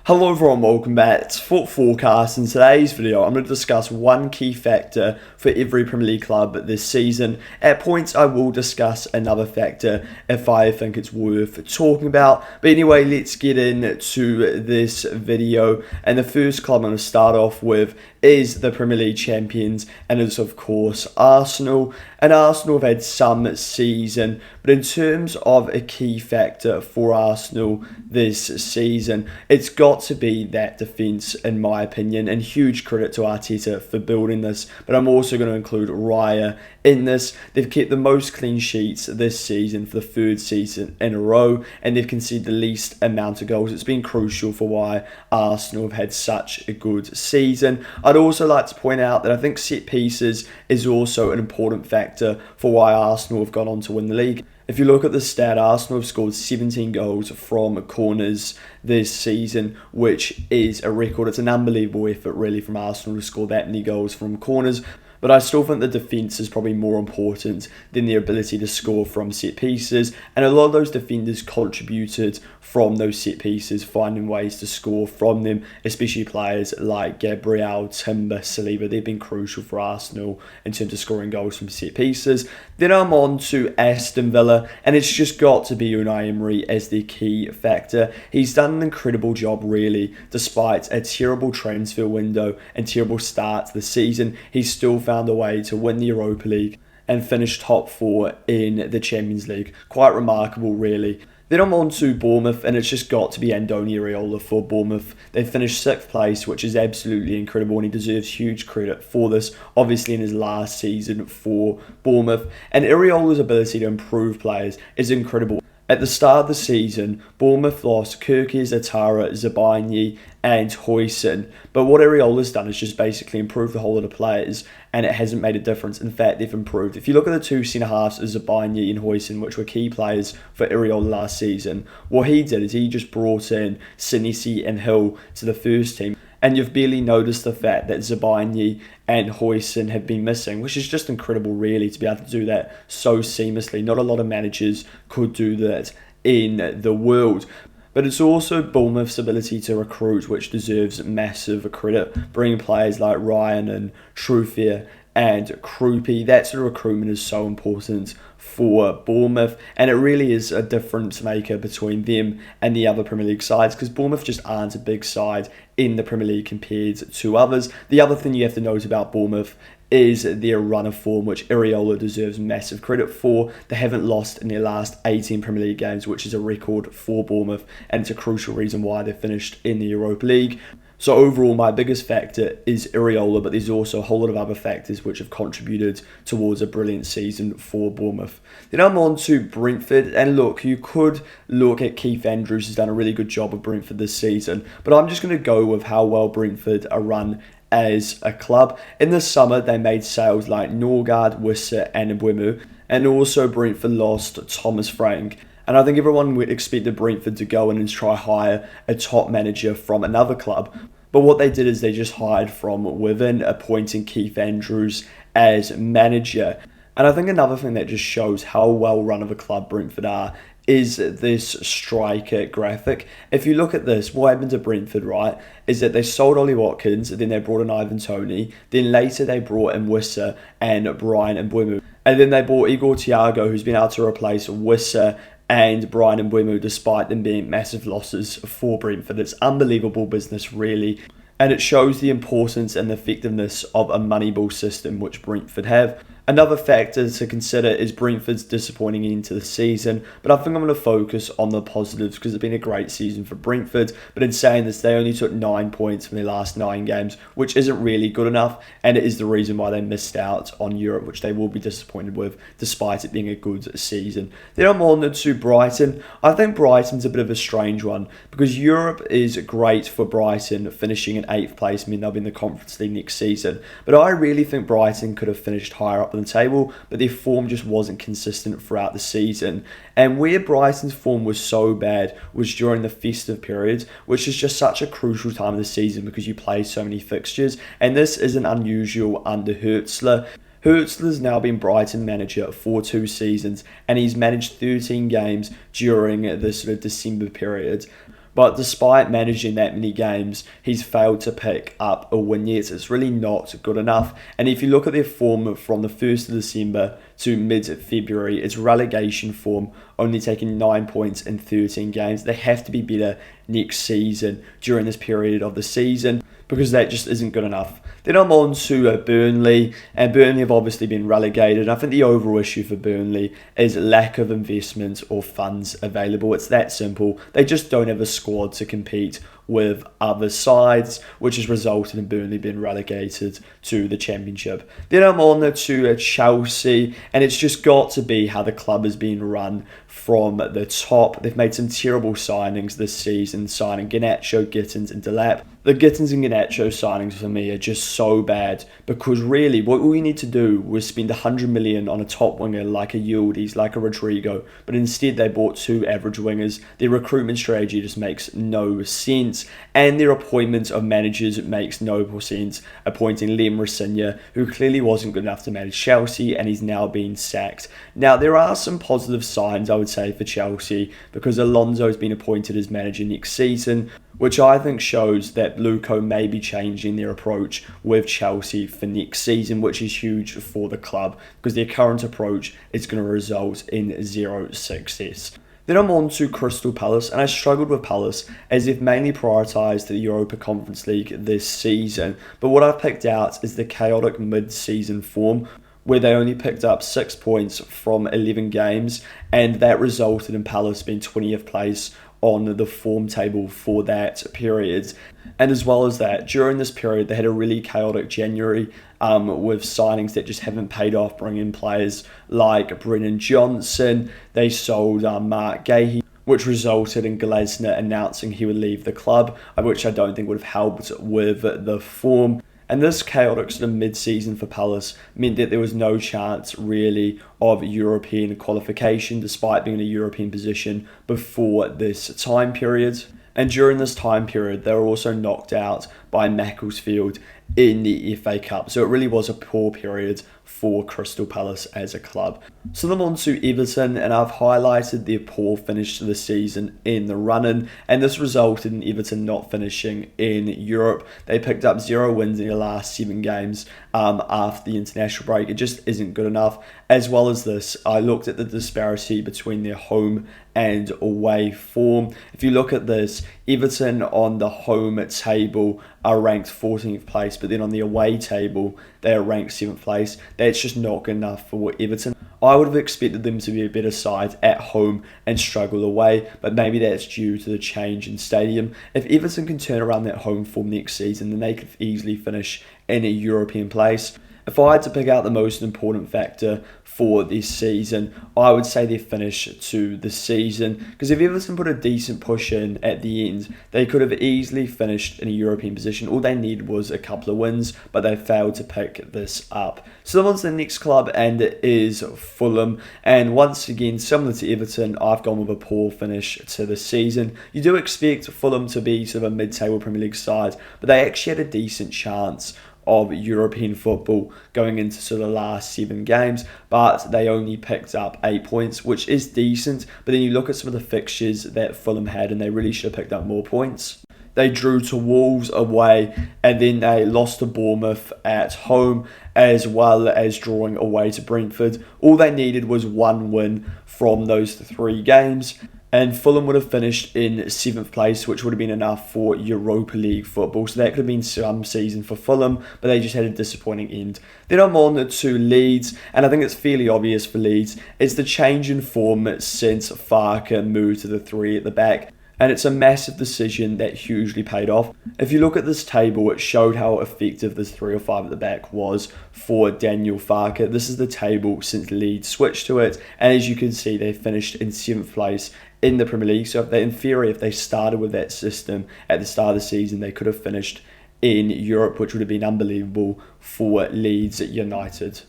Hello everyone, welcome back. It's Foot Forecast. In today's video, I'm going to discuss one key factor for every Premier League club this season. At points, I will discuss another factor if I think it's worth talking about. But anyway, let's get into this video. And the first club I'm going to start off with is the Premier League champions, and it's of course Arsenal. And Arsenal have had some season, but in terms of a key factor for Arsenal this season, it's got to be that defence, in my opinion, and huge credit to Arteta for building this. But I'm also going to include Raya in this. They've kept the most clean sheets this season for the third season in a row, and they've conceded the least amount of goals. It's been crucial for why Arsenal have had such a good season. I'd also like to point out that I think set pieces is also an important factor for why Arsenal have gone on to win the league. If you look at the stat, Arsenal have scored 17 goals from corners this season, which is a record. It's an unbelievable effort, really, from Arsenal to score that many goals from corners. But I still think the defence is probably more important than the ability to score from set pieces. And a lot of those defenders contributed from those set pieces, finding ways to score from them, especially players like Gabriel, Timber, Saliba. They've been crucial for Arsenal in terms of scoring goals from set pieces. Then I'm on to Aston Villa, and it's just got to be Unai Emery as the key factor. He's done an incredible job, really, despite a terrible transfer window and terrible start to the season. He's still found a way to win the Europa League and finish top four in the Champions League. Quite remarkable, really. Then I'm on to Bournemouth, and it's just got to be Andoni Iraola for Bournemouth. They finished 6th place, which is absolutely incredible, and he deserves huge credit for this, obviously in his last season for Bournemouth. And Iraola's ability to improve players is incredible. At the start of the season, Bournemouth lost Kirkes, Atara, Zabarnyi and Huijsen. But what Iraola's done is just basically improve the whole of the players, and it hasn't made a difference. In fact, they've improved. If you look at the two centre-halves, Zabarnyi and Huijsen, which were key players for Iraola last season, what he did is he just brought in Senesi and Hill to the first team. And you've barely noticed the fact that Zabarnyi and Huijsen have been missing, which is just incredible, really, to be able to do that so seamlessly. Not a lot of managers could do that in the world. But it's also Bournemouth's ability to recruit, which deserves massive credit. Bringing players like Ryan and Truffaut and Krupi, that sort of recruitment is so important for Bournemouth, and it really is a difference maker between them and the other Premier League sides, because Bournemouth just aren't a big side in the Premier League compared to others. The other thing you have to note about Bournemouth is their run of form, which Iraola deserves massive credit for. They haven't lost in their last 18 Premier League games, which is a record for Bournemouth, and it's a crucial reason why they finished in the Europa League. So overall, my biggest factor is Iraola, but there's also a whole lot of other factors which have contributed towards a brilliant season for Bournemouth. Then I'm on to Brentford, and look, you could look at Keith Andrews, who's done a really good job of Brentford this season, but I'm just going to go with how well Brentford are run as a club. In the summer, they made sales like Norgard, Wissa and Mbeumo, and also Brentford lost Thomas Frank. And I think everyone would expect Brentford to go in and try hire a top manager from another club. But what they did is they just hired from within, appointing Keith Andrews as manager. And I think another thing that just shows how well run of a club Brentford are is this striker graphic. If you look at this, what happened to Brentford, right, is that they sold Ollie Watkins, then they brought in Ivan Toney, then later they brought in Wissa and Brian Mbeumo. And then they bought Igor Thiago, who's been able to replace Wissa and Brian Mbeumo, despite them being massive losses for Brentford. It's unbelievable business, really. And it shows the importance and the effectiveness of a Moneyball system, which Brentford have. Another factor to consider is Brentford's disappointing end to the season, but I think I'm going to focus on the positives because it's been a great season for Brentford. But in saying this, they only took 9 points from their last 9 games, which isn't really good enough, and it is the reason why they missed out on Europe, which they will be disappointed with, despite it being a good season. Then I'm on to Brighton. I think Brighton's a bit of a strange one, because Europe is great for Brighton, finishing in 8th place, meaning they'll be in the Conference League next season. But I really think Brighton could have finished higher up on the table, but their form just wasn't consistent throughout the season. And where Brighton's form was so bad was during the festive period, which is just such a crucial time of the season because you play so many fixtures, and this isn't unusual under Hertzler. Hertzler's now been Brighton manager for 2 seasons, and he's managed 13 games during this sort of December period. But despite managing that many games, he's failed to pick up a win yet. It's really not good enough. And if you look at their form from the 1st of December to mid-February, it's relegation form, only taking 9 points in 13 games. They have to be better next season during this period of the season, because that just isn't good enough. Then I'm on to Burnley, and Burnley have obviously been relegated. I think the overall issue for Burnley is lack of investment or funds available. It's that simple. They just don't have a squad to compete with other sides, which has resulted in Burnley being relegated to the Championship. Then I'm on to Chelsea, and it's just got to be how the club has been run from the top. They've made some terrible signings this season, signing Garnacho, Gittins and Delap. The Gittins and Garnacho signings for me are just so bad, because really what we need to do was spend 100 million on a top winger like a Yildiz, like a Rodrigo, but instead they bought 2 average wingers. Their recruitment strategy just makes no sense, and their appointment of managers makes no sense, appointing Liam Rosinha, who clearly wasn't good enough to manage Chelsea, and he's now been sacked. Now, there are some positive signs, I would say, for Chelsea, because Alonso's been appointed as manager next season, which I think shows that Blueco may be changing their approach with Chelsea for next season, which is huge for the club, because their current approach is going to result in 0 success. Then I'm on to Crystal Palace, and I struggled with Palace as they've mainly prioritised the Europa Conference League this season, but what I've picked out is the chaotic mid-season form, where they only picked up 6 points from 11 games, and that resulted in Palace being 20th place on the form table for that period. And as well as that, during this period, they had a really chaotic January with signings that just haven't paid off, bringing in players like Brennan Johnson. They sold Mark Gahey, which resulted in Glasner announcing he would leave the club, which I don't think would have helped with the form. And this chaotic sort of mid-season for Palace meant that there was no chance really of European qualification, despite being in a European position before this time period. And during this time period, they were also knocked out by Macclesfield in the FA Cup. So it really was a poor period for Crystal Palace as a club. So then on to Everton, and I've highlighted their poor finish to the season in the run-in, and this resulted in Everton not finishing in Europe. They picked up 0 wins in their last 7 games after the international break. It just isn't good enough. As well as this, I looked at the disparity between their home and away form. If you look at this, Everton on the home table are ranked 14th place, but then on the away table, they are ranked 7th place. That's just not good enough for Everton. I would have expected them to be a better side at home and struggle away, but maybe that's due to the change in stadium. If Everton can turn around that home form next season, then they could easily finish in a European place. If I had to pick out the most important factor for this season, I would say their finish to the season, because if Everton put a decent push in at the end, they could have easily finished in a European position. All they needed was a couple of wins, but they failed to pick this up. So then on to the next club, and it is Fulham. And once again, similar to Everton, I've gone with a poor finish to the season. You do expect Fulham to be sort of a mid-table Premier League side, but they actually had a decent chance of European football going into sort of the last 7 games, but they only picked up 8 points, which is decent. But then you look at some of the fixtures that Fulham had, and they really should have picked up more points. They drew to Wolves away, and then they lost to Bournemouth at home, as well as drawing away to Brentford. All they needed was 1 win from those 3 games, and Fulham would have finished in 7th place, which would have been enough for Europa League football. So that could have been some season for Fulham, but they just had a disappointing end. Then I'm on to Leeds, and I think it's fairly obvious for Leeds. It's the change in form since Farke moved to the 3 at the back. And it's a massive decision that hugely paid off. If you look at this table, it showed how effective this 3 or 5 at the back was for Daniel Farke. This is the table since Leeds switched to it. And as you can see, they finished in 7th place in the Premier League. So in theory, if they started with that system at the start of the season, they could have finished in Europe, which would have been unbelievable for Leeds United.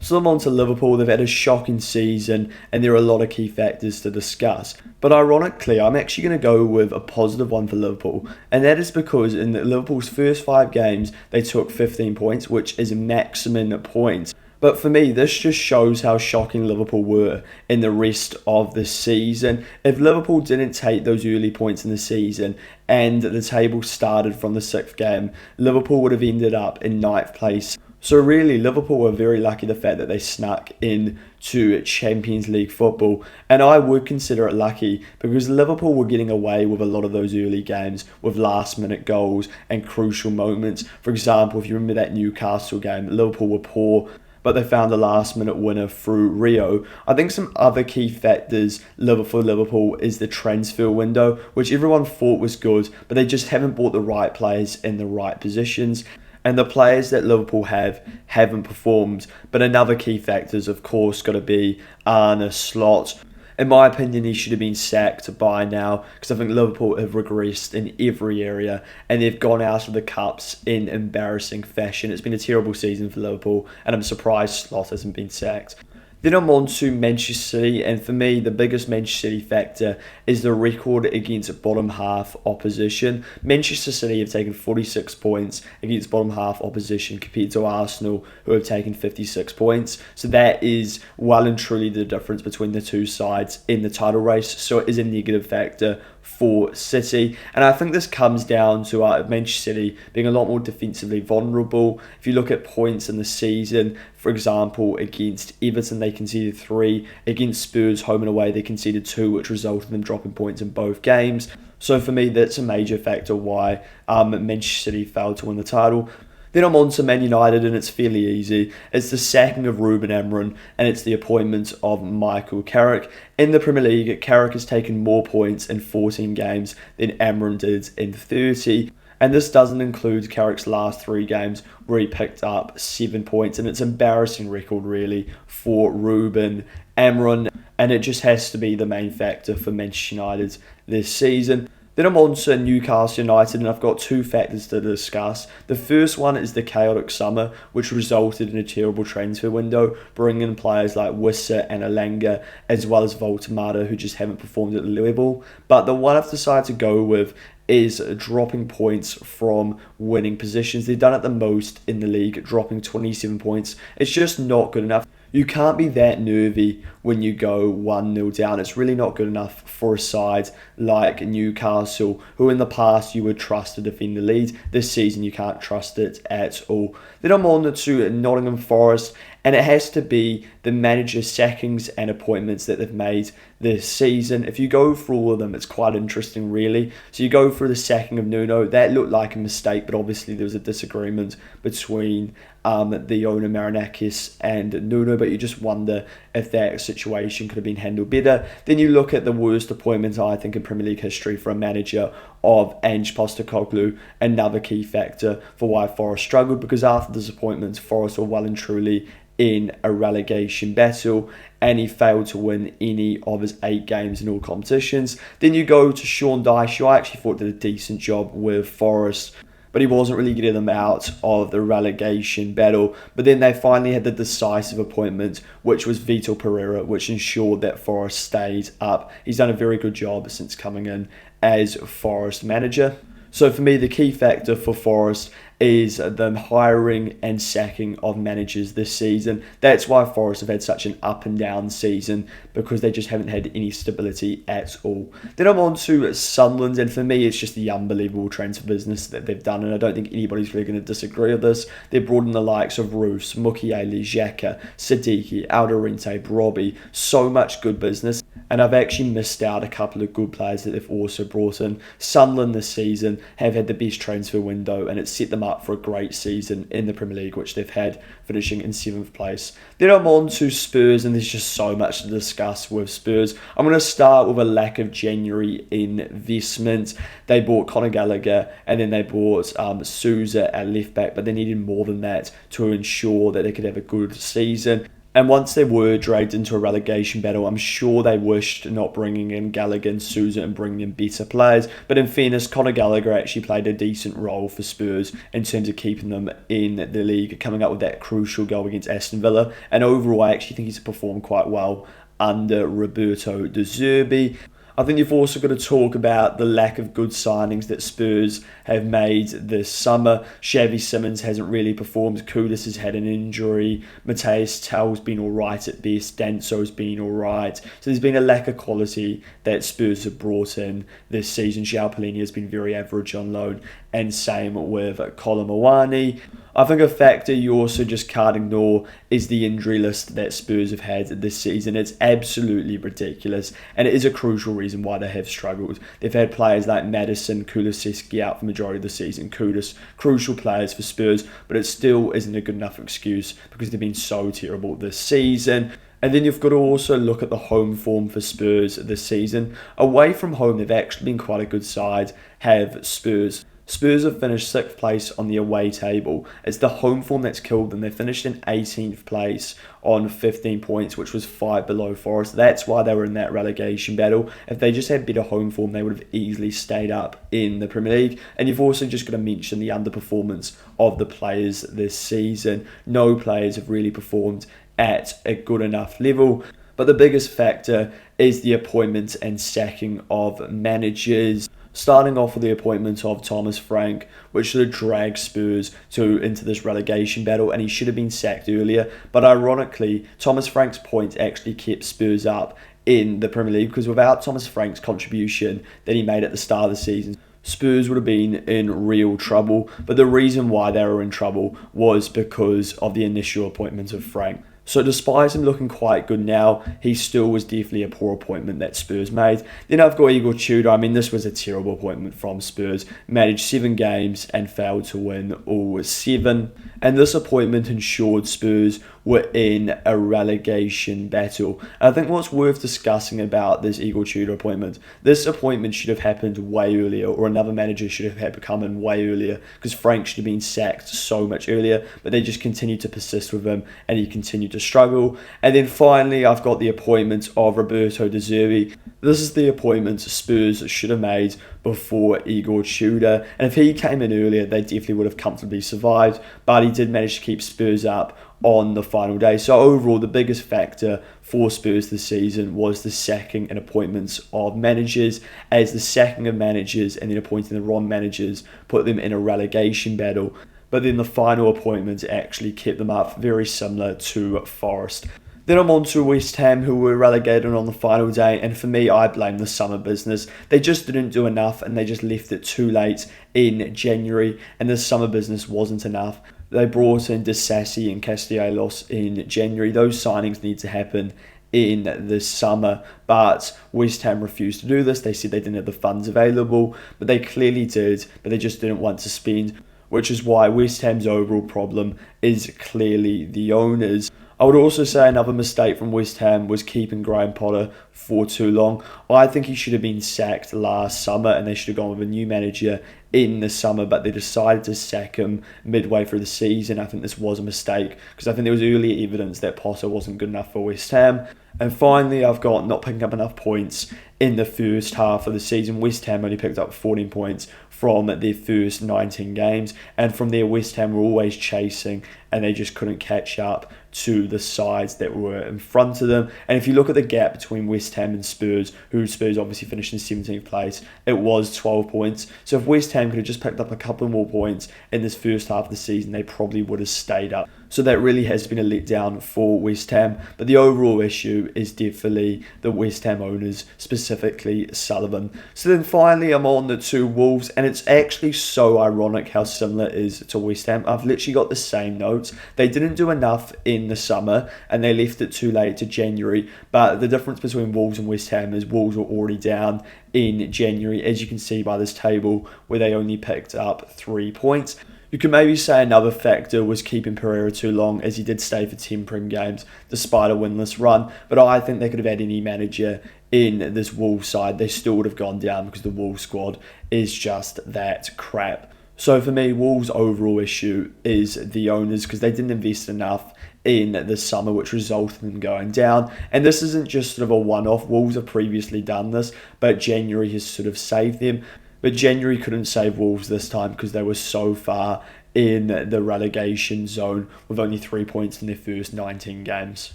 So I'm on to Liverpool. They've had a shocking season, and there are a lot of key factors to discuss. But ironically, I'm actually going to go with a positive one for Liverpool, and that is because in Liverpool's first 5 games, they took 15 points, which is maximum points. But for me, this just shows how shocking Liverpool were in the rest of the season. If Liverpool didn't take those early points in the season and the table started from the 6th game, Liverpool would have ended up in 9th place. So really, Liverpool were very lucky the fact that they snuck in to Champions League football, and I would consider it lucky because Liverpool were getting away with a lot of those early games with last minute goals and crucial moments. For example, if you remember that Newcastle game, Liverpool were poor, but they found a last-minute winner through Rio. I think some other key factors for Liverpool is the transfer window, which everyone thought was good, but they just haven't bought the right players in the right positions. And the players that Liverpool haven't performed. But another key factor is, of course, got to be Arne Slot. In my opinion, he should have been sacked by now because I think Liverpool have regressed in every area and they've gone out of the cups in embarrassing fashion. It's been a terrible season for Liverpool and I'm surprised Slot hasn't been sacked. Then I'm on to Manchester City, and for me, the biggest Manchester City factor is the record against bottom half opposition. Manchester City have taken 46 points against bottom half opposition compared to Arsenal, who have taken 56 points. So that is well and truly the difference between the two sides in the title race. So it is a negative factor for City, and I think this comes down to Manchester City being a lot more defensively vulnerable. If you look at points in the season, for example, against Everton they conceded 3, against Spurs home and away they conceded 2, which resulted in them dropping points in both games. So for me, that's a major factor why Manchester City failed to win the title. Then I'm on to Man United, and it's fairly easy. It's the sacking of Ruben Amorim, and it's the appointment of Michael Carrick. In the Premier League, Carrick has taken more points in 14 games than Amorim did in 30. And this doesn't include Carrick's last 3 games where he picked up 7 points. And it's an embarrassing record, really, for Ruben Amorim. And it just has to be the main factor for Manchester United this season. Then I'm on to Newcastle United, and I've got 2 factors to discuss. The first one is the chaotic summer, which resulted in a terrible transfer window, bringing in players like Wissa and Elanga, as well as Voltemata, who just haven't performed at the level. But the one I've decided to go with is dropping points from winning positions. They've done it the most in the league, dropping 27 points. It's just not good enough. You can't be that nervy when you go 1-0 down. It's really not good enough for a side like Newcastle, who in the past you would trust to defend the lead. This season you can't trust it at all. Then I'm on to Nottingham Forest, and it has to be the manager sackings and appointments that they've made this season. If you go through all of them, it's quite interesting, really. So you go through the sacking of Nuno. That looked like a mistake, but obviously there was a disagreement between the owner Marinakis and Nuno, but you just wonder if that situation could have been handled better. Then you look at the worst appointment, I think, in Premier League history for a manager of Ange Postecoglou, another key factor for why Forest struggled, because after this appointment, Forest were well and truly in a relegation battle, and he failed to win any of his 8 games in all competitions. Then you go to Sean Dyche, who I actually thought did a decent job with Forest, but he wasn't really getting them out of the relegation battle. But then they finally had the decisive appointment, which was Vitor Pereira, which ensured that Forest stayed up. He's done a very good job since coming in as Forest manager. So for me, the key factor for Forest is them hiring and sacking of managers this season. That's why Forest have had such an up and down season, because they just haven't had any stability at all. Then I'm on to Sunderland, and for me it's just the unbelievable transfer business that they've done, and I don't think anybody's really going to disagree with this. They've brought in the likes of Roos, Mukiele, Xhaka, Siddiqui, Alderete, Brobbey, so much good business. And I've actually missed out a couple of good players that they've also brought in. Sunderland this season have had the best transfer window, and it's set them up for a great season in the Premier League, which they've had, finishing in 7th place. Then I'm on to Spurs, and there's just so much to discuss with Spurs. I'm going to start with a lack of January investment. They bought Conor Gallagher, and then they bought Souza at left back, but they needed more than that to ensure that they could have a good season. And once they were dragged into a relegation battle, I'm sure they wished not bringing in Gallagher and Souza and bringing in better players. But in fairness, Conor Gallagher actually played a decent role for Spurs in terms of keeping them in the league, coming up with that crucial goal against Aston Villa. And overall, I actually think he's performed quite well under Roberto De Zerbi. I think you've also got to talk about the lack of good signings that Spurs have made this summer. Xavi Simons hasn't really performed. Kudus has had an injury. Mateus Tel's been alright at best. Danso's been alright. So there's been a lack of quality that Spurs have brought in this season. João Palhinha has been very average on loan, and same with Kolo Muani. I think a factor you also just can't ignore is the injury list that Spurs have had this season. It's absolutely ridiculous, and it is a crucial reason why they have struggled. They've had players like Madison, Kulusevski out for the majority of the season. Kudus, crucial players for Spurs, but it still isn't a good enough excuse because they've been so terrible this season. And then you've got to also look at the home form for Spurs this season. Away from home, they've actually been quite a good side, have Spurs. Spurs have finished 6th place on the away table. It's the home form that's killed them. They finished in 18th place on 15 points, which was 5 below Forest. That's why they were in that relegation battle. If they just had better home form, they would have easily stayed up in the Premier League. And you've also just got to mention the underperformance of the players this season. No players have really performed at a good enough level. But the biggest factor is the appointment and sacking of managers. Starting off with the appointment of Thomas Frank, which should have dragged Spurs into this relegation battle, and he should have been sacked earlier. But ironically, Thomas Frank's point actually kept Spurs up in the Premier League, because without Thomas Frank's contribution that he made at the start of the season, Spurs would have been in real trouble. But the reason why they were in trouble was because of the initial appointment of Frank. So despite him looking quite good now, he still was definitely a poor appointment that Spurs made. Then I've got Igor Tudor. I mean, this was a terrible appointment from Spurs. Managed 7 games and failed to win all 7. And this appointment ensured Spurs were in a relegation battle. And I think what's worth discussing about this Igor Tudor appointment, this appointment should have happened way earlier, or another manager should have had come in way earlier, because Frank should have been sacked so much earlier, but they just continued to persist with him, and he continued to struggle. And then finally, I've got the appointment of Roberto De Zerbi. This is the appointment Spurs should have made before Igor Tudor, and if he came in earlier, they definitely would have comfortably survived, but he did manage to keep Spurs up on the final day. So overall, the biggest factor for Spurs this season was the sacking and appointments of managers, as the sacking of managers and then appointing the wrong managers put them in a relegation battle. But then the final appointment actually kept them up, very similar to Forest. Then I'm on to West Ham, who were relegated on the final day, and for me, I blame the summer business. They just didn't do enough, and they just left it too late in January, and the summer business wasn't enough. They brought in Disasi and Castellanos in January. Those signings need to happen in the summer, but West Ham refused to do this. They said they didn't have the funds available, but they clearly did, but they just didn't want to spend, which is why West Ham's overall problem is clearly the owners. I would also say another mistake from West Ham was keeping Graham Potter for too long. I think he should have been sacked last summer, and they should have gone with a new manager in the summer, but they decided to sack him midway through the season. I think this was a mistake, because I think there was earlier evidence that Potter wasn't good enough for West Ham. And finally, I've got not picking up enough points in the first half of the season. West Ham only picked up 14 points from their first 19 games, and from there West Ham were always chasing, and they just couldn't catch up to the sides that were in front of them. And if you look at the gap between West Ham and Spurs, who Spurs obviously finished in 17th place, it was 12 points. So if West Ham could have just picked up a couple more points in this first half of the season, they probably would have stayed up. So that really has been a letdown for West Ham. But the overall issue is definitely the West Ham owners, specifically Sullivan. So then finally, I'm on to Wolves, and it's actually so ironic how similar it is to West Ham. I've literally got the same notes. They didn't do enough in the summer, and they left it too late to January. But the difference between Wolves and West Ham is Wolves were already down in January, as you can see by this table, where they only picked up 3 points. You could maybe say another factor was keeping Pereira too long, as he did stay for 10 Prem games despite a winless run. But I think they could have had any manager in this Wolves side. They still would have gone down, because the Wolves squad is just that crap. So for me, Wolves' overall issue is the owners, because they didn't invest enough in the summer, which resulted in them going down. And this isn't just sort of a one-off. Wolves have previously done this, but January has sort of saved them. But January couldn't save Wolves this time, because they were so far in the relegation zone with only 3 points in their first 19 games.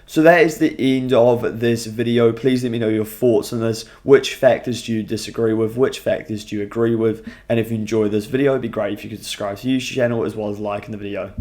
So that is the end of this video. Please let me know your thoughts on this. Which factors do you disagree with? Which factors do you agree with? And if you enjoy this video, it'd be great if you could subscribe to the YouTube channel as well as liking the video.